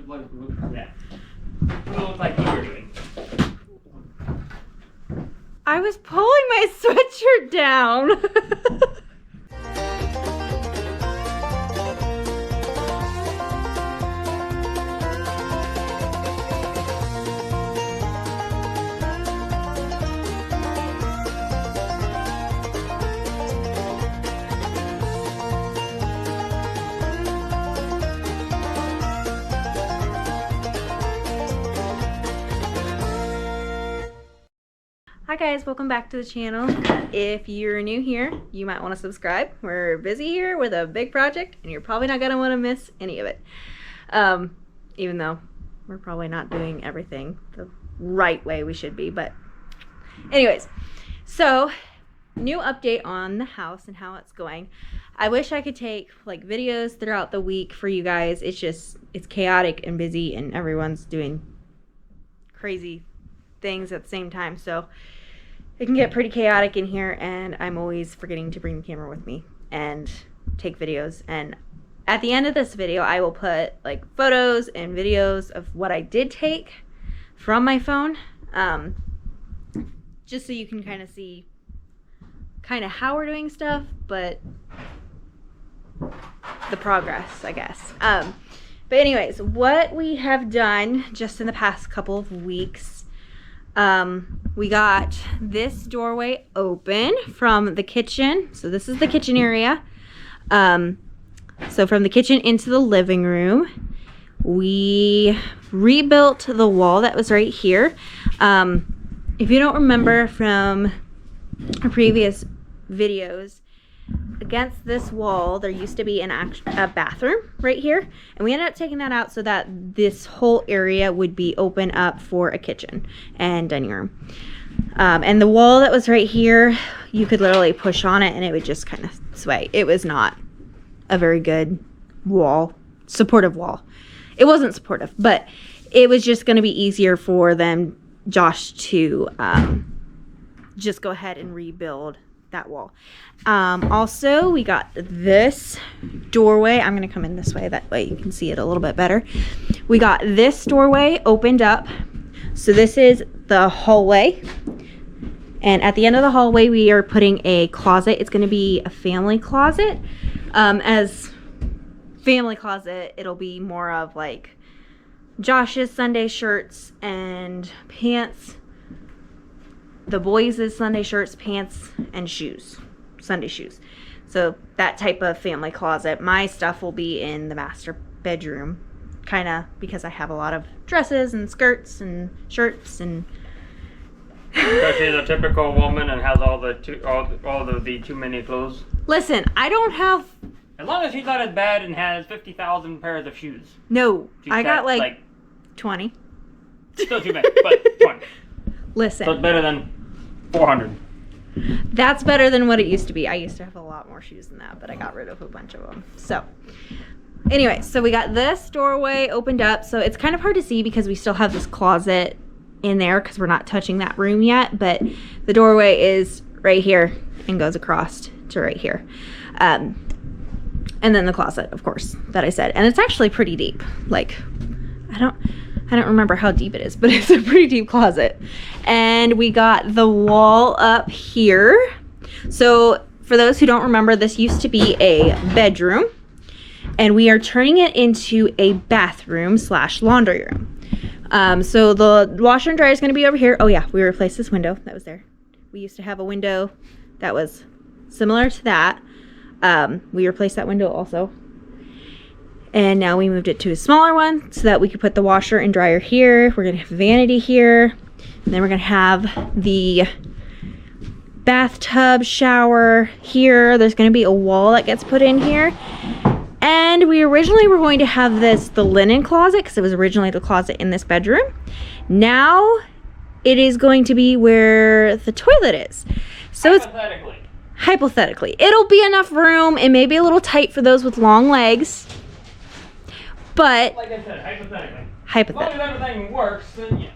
looks like you were doing. I was pulling my sweatshirt down. Hi guys, welcome back to the channel. If you're new here, you might want to subscribe. We're busy here with a big project and you're probably not going to want to miss any of it. Even though we're probably not doing everything the right way we should be, but anyways, so new update on the house and how it's going. I wish I could take like videos throughout the week for you guys. It's chaotic and busy and everyone's doing crazy things at the same time, so it can get pretty chaotic in here, and I'm always forgetting to bring the camera with me and take videos. And at the end of this video I will put like photos and videos of what I did take from my phone, just so you can kind of see kind of how we're doing stuff, but the progress, I guess. But anyways, what we have done just in the past couple of weeks, we got this doorway open from the kitchen. So this is the kitchen area. So from the kitchen into the living room, we rebuilt the wall that was right here. If you don't remember from our previous videos, against this wall there used to be a bathroom right here, and we ended up taking that out so that this whole area would be open up for a kitchen and dining room. And the wall that was right here, you could literally push on it and it would just kind of sway. It was not a very good wall, supportive wall. It wasn't supportive, but it was just going to be easier for them, Josh, to just go ahead and rebuild that wall. Also, we got this doorway. I'm going to come in this way, that way you can see it a little bit better. We got this doorway opened up. So this is the hallway, and at the end of the hallway we are putting a closet. It's going to be a family closet. As family closet, it'll be more of like Josh's Sunday shirts and pants, the boys' Sunday shirts, pants, and shoes, Sunday shoes. So that type of family closet. My stuff will be in the master bedroom, kind of because I have a lot of dresses and skirts and shirts and. So she's a typical woman and has all the too many clothes. Listen, I don't have. As long as she's not as bad and has 50,000 pairs of shoes. No, I got like 20. Still too many, but 20. Listen. So it's better than 400. That's better than what it used to be. I used to have a lot more shoes than that, but I got rid of a bunch of them. So anyway, so we got this doorway opened up. So it's kind of hard to see because we still have this closet in there because we're not touching that room yet, but the doorway is right here and goes across to right here. And then the closet, of course, that I said. And it's actually pretty deep. Like, I don't remember how deep it is, but it's a pretty deep closet. And we got the wall up here. So for those who don't remember, this used to be a bedroom, and we are turning it into a bathroom / laundry room. So the washer and dryer is going to be over here. Oh yeah, we replaced this window that was there. We used to have a window that was similar to that. We replaced that window also. And now we moved it to a smaller one so that we could put the washer and dryer here. We're going to have vanity here. And then we're going to have the bathtub shower here. There's going to be a wall that gets put in here. And we originally were going to have the linen closet because it was originally the closet in this bedroom. Now it is going to be where the toilet is. So it's hypothetically, it'll be enough room. It may be a little tight for those with long legs. But like I said, hypothetically. Hypothetically. As long as everything works, then yes.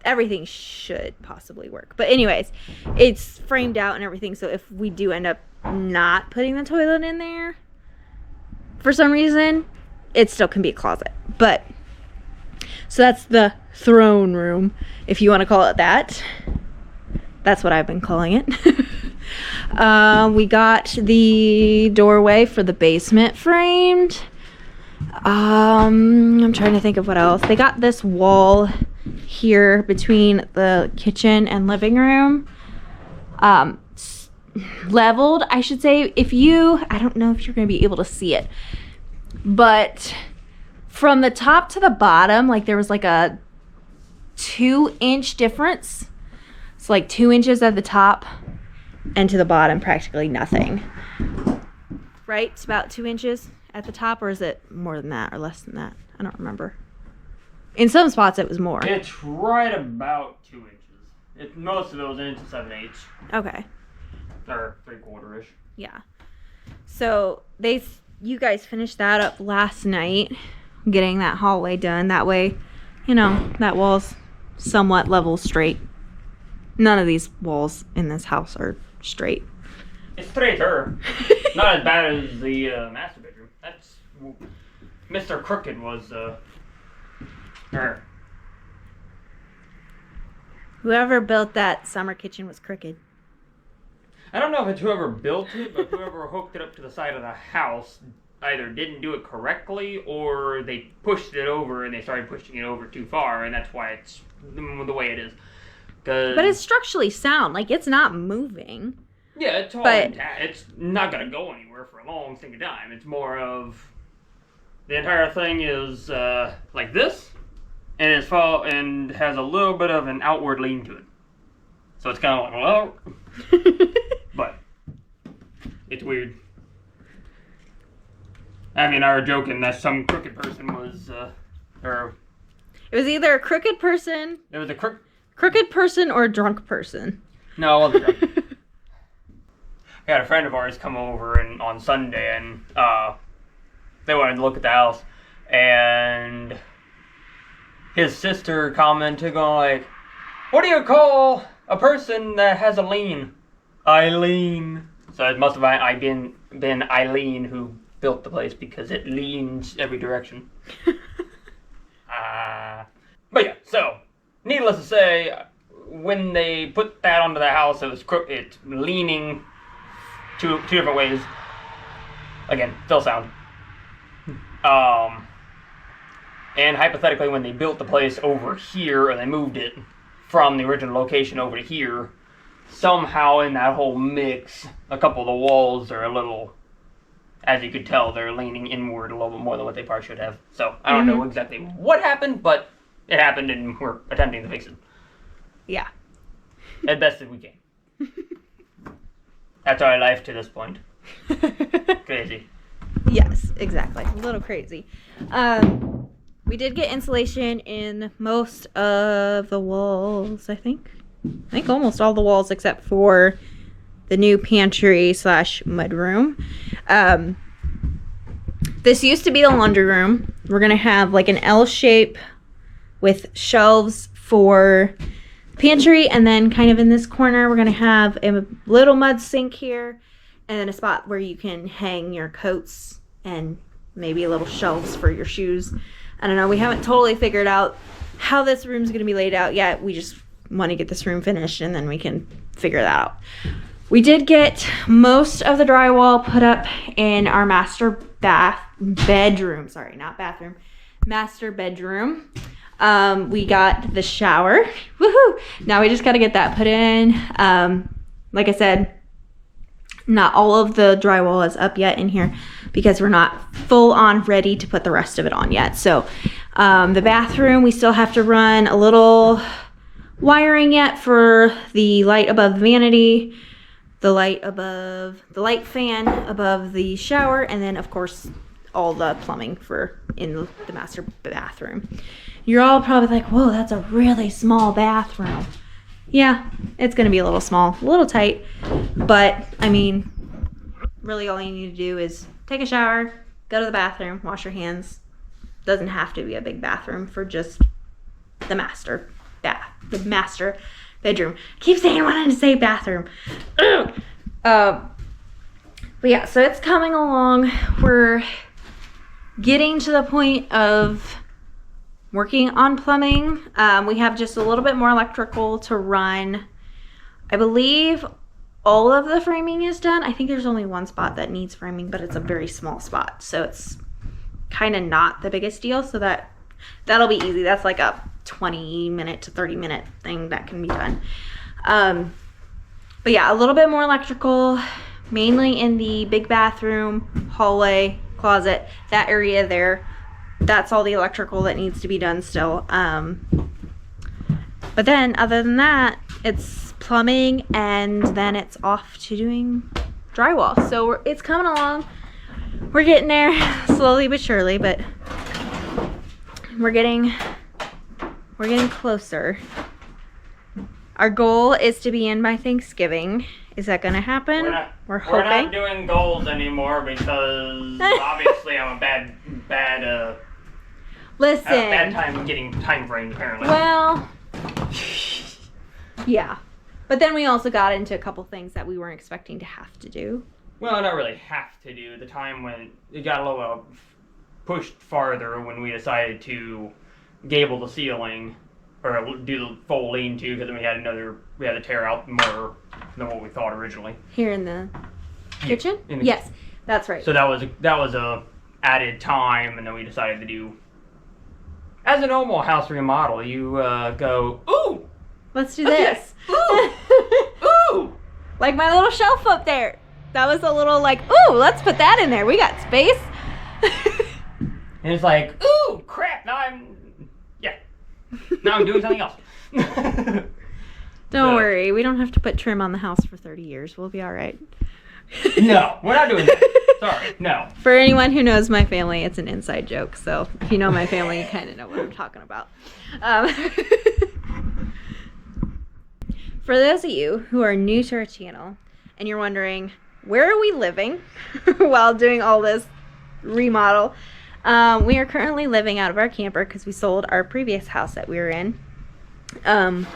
Everything should possibly work. But anyways, it's framed out and everything. So if we do end up not putting the toilet in there for some reason, it still can be a closet. But so that's the throne room, if you want to call it that. That's what I've been calling it. We got the doorway for the basement framed. I'm trying to think of what else. They got this wall here between the kitchen and living room. Leveled, I should say. I don't know if you're going to be able to see it, but from the top to the bottom, like there was like a 2-inch difference. It's like 2 inches at the top and to the bottom, practically nothing. Right? It's about 2 inches at the top, or is it more than that or less than that? I don't remember. In some spots it was more. It's right about 2 inches. Most of those inches 7/8. Okay. Or 3/4-ish. Yeah. So you guys finished that up last night, getting that hallway done. That way, that wall's somewhat level straight. None of these walls in this house are straight. It's straighter. Not as bad as the master bedroom. That's Mr. Crooked was her. Whoever built that summer kitchen was crooked. I don't know if it's whoever built it, but whoever hooked it up to the side of the house either didn't do it correctly or they pushed it over and they started pushing it over too far, and that's why it's the way it is. But it's structurally sound. Like, it's not moving. Yeah, it's all intact. It's not going to go anywhere for a long single time. It's more of the entire thing is like this, and and has a little bit of an outward lean to it. So it's kind of like, well, but it's weird. I mean, I was joking that some crooked person was, It was either a crooked person. It was a crooked person or a drunk person. No, it wasn't drunk. We had a friend of ours come over on Sunday, and they wanted to look at the house, and his sister commented, going like, "What do you call a person that has a lean?" Eileen. So it must have been Eileen who built the place because it leans every direction. But yeah, so needless to say, when they put that onto the house, it's leaning two different ways. Again, still sound. And hypothetically, when they built the place over here, or they moved it from the original location over to here, somehow in that whole mix, a couple of the walls are a little, as you could tell, they're leaning inward a little bit more than what they probably should have. So I don't know exactly what happened, but it happened, and we're attempting to fix it. Yeah. As best as we can. That's our life to this point. Crazy. Yes, exactly. A little crazy. We did get insulation in most of the walls, I think. Almost all the walls except for the new pantry / mudroom. This used to be the laundry room. We're going to have like an L shape with shelves for pantry, and then kind of in this corner we're going to have a little mud sink here, and then a spot where you can hang your coats and maybe little shelves for your shoes. I don't know, we haven't totally figured out how this room's going to be laid out yet. We just want to get this room finished and then we can figure that out. We did get most of the drywall put up in our master bedroom. We got the shower. Woohoo! Now we just got to get that put in. Like I said, not all of the drywall is up yet in here because we're not full on ready to put the rest of it on yet. So the bathroom, we still have to run a little wiring yet for the light above the vanity, the light fan above the shower, and then of course all the plumbing for in the master bathroom. You're all probably like, whoa, that's a really small bathroom. Yeah, it's gonna be a little small, a little tight, but I mean, really all you need to do is take a shower, go to the bathroom, wash your hands. Doesn't have to be a big bathroom for just the master bedroom. Keep saying I wanted to say bathroom. But yeah, so it's coming along. We're getting to the point of working on plumbing. We have just a little bit more electrical to run. I believe all of the framing is done. I think there's only one spot that needs framing, but it's a very small spot, so it's kind of not the biggest deal. So that'll be easy. That's like a 20-minute to 30-minute thing that can be done. But yeah, a little bit more electrical, mainly in the big bathroom, hallway, closet, that area there. That's all the electrical that needs to be done still. But then other than that, it's plumbing, and then it's off to doing drywall. So it's coming along. We're getting there slowly but surely, but we're getting closer. Our goal is to be in by Thanksgiving. Is that going to happen? We're hoping. We're not doing goals anymore because obviously I'm a bad Listen. I have a bad time getting time frames apparently. Well, yeah. But then we also got into a couple things that we weren't expecting to have to do. Well, not really have to do. The time when it got a little pushed farther when we decided to gable the ceiling or do the full lean-to, because then we had to tear out more than what we thought originally. Here in the kitchen? Yes, that's right. So that was a added time, and then we decided to do, as a normal house remodel, you go, ooh! Let's do this. Ooh! Ooh! Like my little shelf up there. That was a little like, ooh, let's put that in there. We got space. And it's like, ooh, crap, now I'm doing something else. Don't worry, we don't have to put trim on the house for 30 years. We'll be all right. No, we're not doing that. Sorry, no. For anyone who knows my family, it's an inside joke. So if you know my family, you kind of know what I'm talking about. For those of you who are new to our channel and you're wondering, where are we living while doing all this remodel? We are currently living out of our camper because we sold our previous house that we were in. And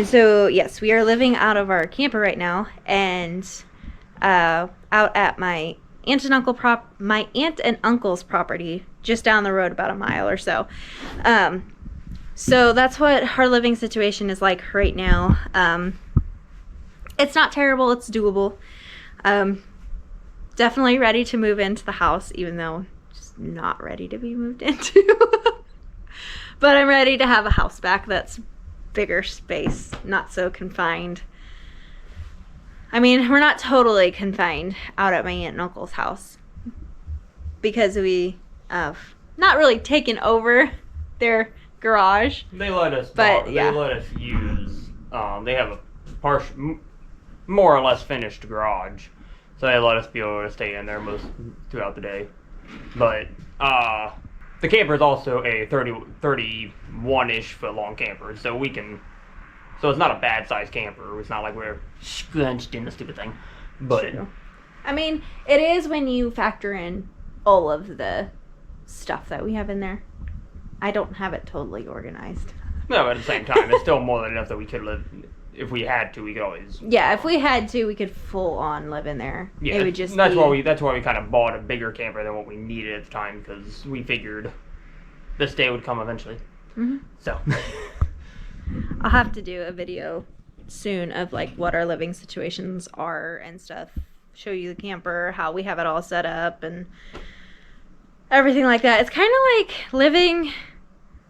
so, yes, we are living out of our camper right now and out at my aunt and uncle's property just down the road about a mile or so. So that's what our living situation is like right now. It's not terrible. It's doable. Definitely ready to move into the house, even though just not ready to be moved into. But I'm ready to have a house back that's bigger space, not so confined. I mean, we're not totally confined out at my aunt and uncle's house because we have not really taken over their garage. They let us, but they let us use. They have a more or less finished garage, so they let us be able to stay in there most throughout the day. But the camper is also a 31-ish foot long camper, so we can. So it's not a bad sized camper. It's not like we're scrunched in the stupid thing. But I mean, it is when you factor in all of the stuff that we have in there. I don't have it totally organized. No, but at the same time, it's still more than enough that we could live. If we had to, we could always. Yeah, if we had to, we could full on live in there. Yeah, it would just. That's why we kind of bought a bigger camper than what we needed at the time, because we figured this day would come eventually. Mm-hmm. So. I'll have to do a video soon of like what our living situations are and stuff. Show you the camper, how we have it all set up, and everything like that. It's kind of like living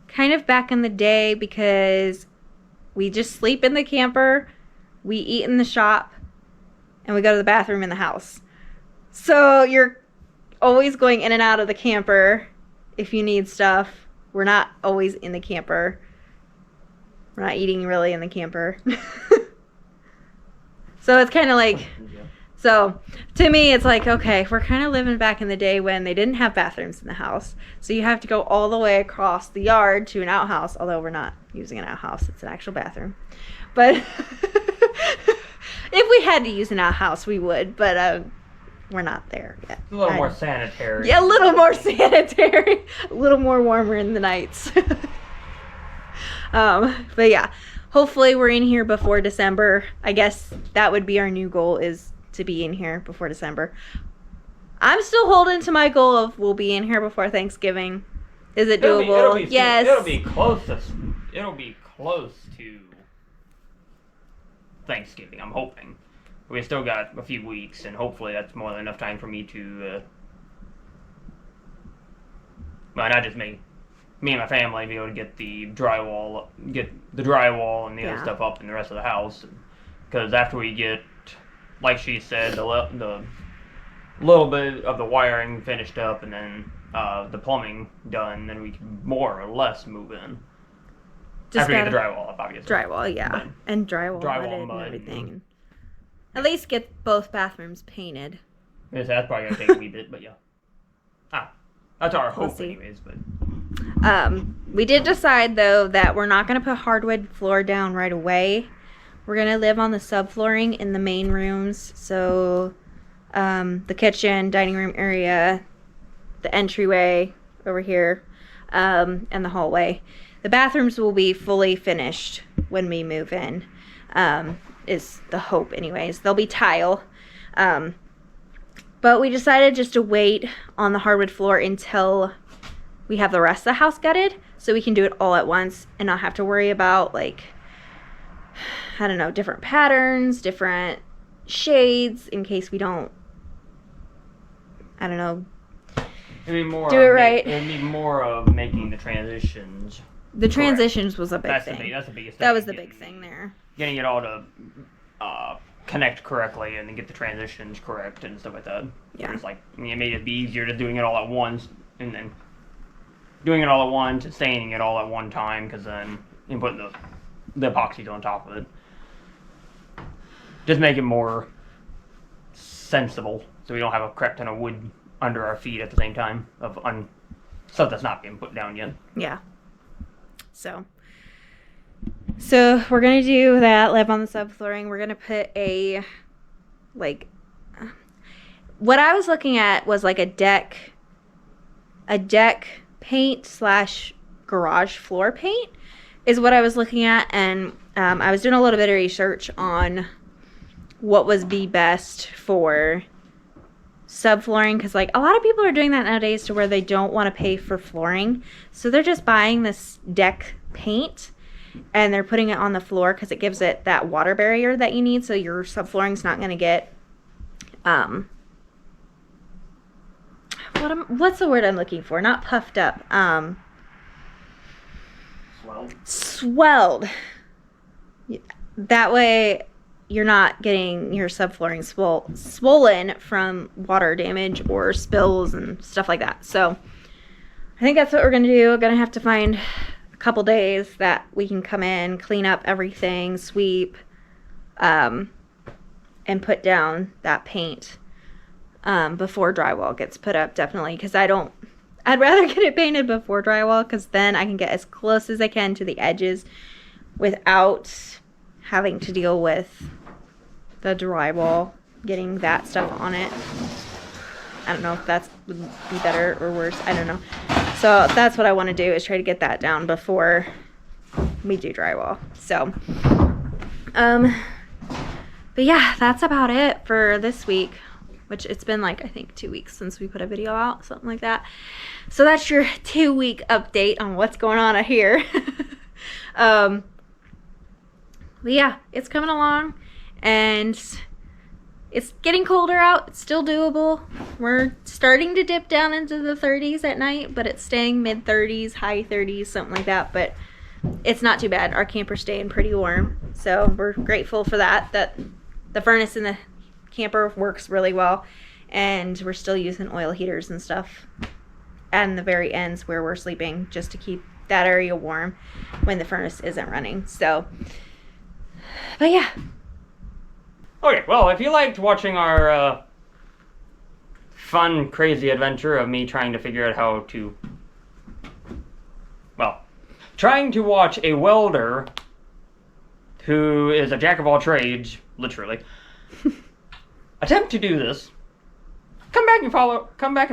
kind of back in the day, because we just sleep in the camper, we eat in the shop, and we go to the bathroom in the house. So you're always going in and out of the camper if you need stuff. We're not always in the camper. We're not eating really in the camper. So it's kind of like, so to me it's like, okay, we're kind of living back in the day when they didn't have bathrooms in the house. So you have to go all the way across the yard to an outhouse, although we're not using an outhouse, it's an actual bathroom. But if we had to use an outhouse, we would, but we're not there yet. A little more sanitary. Yeah, a little more sanitary. A little more warmer in the nights. But yeah, hopefully we're in here before December. I guess that would be our new goal, is to be in here before December. I'm still holding to my goal of we'll be in here before Thanksgiving. Is it doable? It'll be yes. It'll be close to Thanksgiving, I'm hoping. We still got a few weeks, and hopefully that's more than enough time for me to, well, not just me and my family, be able to get the drywall and the other stuff up in the rest of the house. Because after we get, like she said, the little bit of the wiring finished up and then the plumbing done, then we can more or less move in. Just after we get the drywall up, obviously. Drywall, yeah. But and drywall mud, and everything. At least get both bathrooms painted. Yes, that's probably going to take a wee bit, but yeah. That's our hope anyways, but... We did decide, though, that we're not going to put hardwood floor down right away. We're going to live on the subflooring in the main rooms. So, the kitchen, dining room area, the entryway over here, and the hallway. The bathrooms will be fully finished when we move in, is the hope anyways. They'll be tile. But we decided just to wait on the hardwood floor until we have the rest of the house gutted, so we can do it all at once and not have to worry about, like, I don't know, different patterns, different shades, in case we don't, I don't know, do it right. It'd be more of making the transitions. The transitions was a big thing. That's the biggest thing. That was the big thing there. Getting it all to connect correctly and then get the transitions correct and stuff like that. Yeah. It's like, it made it be easier to doing it all at once and then doing it all at once and staining it all at one time, because then you put the epoxies on top of it. Just make it more sensible, so we don't have a crap ton of wood under our feet at the same time of stuff that's not being put down yet. Yeah. So we're going to do that, live on the subflooring. We're going to put what I was looking at was like a deck paint / garage floor paint is what I was looking at. And I was doing a little bit of research on what was be best for subflooring, because like a lot of people are doing that nowadays to where they don't want to pay for flooring, so they're just buying this deck paint and they're putting it on the floor because it gives it that water barrier that you need, so your subflooring's not going to get what's the word I'm looking for? Not puffed up. Swelled. That way you're not getting your subflooring swollen from water damage or spills and stuff like that. So I think that's what we're going to do. We're going to have to find a couple days that we can come in, clean up everything, sweep, and put down that paint before drywall gets put up, definitely, because I'd rather get it painted before drywall, because then I can get as close as I can to the edges without having to deal with the drywall, getting that stuff on it. I don't know if that would be better or worse. I don't know. So that's what I want to do, is try to get that down before we do drywall. So, but yeah, that's about it for this week, which it's been like, I think 2 weeks since we put a video out, something like that. So that's your 2-week update on what's going on out here. But yeah, it's coming along, and it's getting colder out. It's still doable. We're starting to dip down into the 30s at night, but it's staying mid 30s, high 30s, something like that. But it's not too bad. Our camper's staying pretty warm, so we're grateful for that the furnace in the camper works really well, and we're still using oil heaters and stuff and the very ends where we're sleeping, just to keep that area warm when the furnace isn't running. So, but yeah. Okay, well, if you liked watching our fun, crazy adventure of me trying to figure out how to, trying to watch a welder who is a jack of all trades, literally, attempt to do this, come back and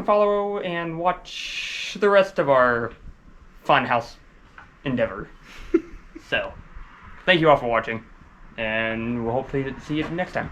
follow and watch the rest of our fun house endeavor. So, thank you all for watching, and we'll hopefully see you next time.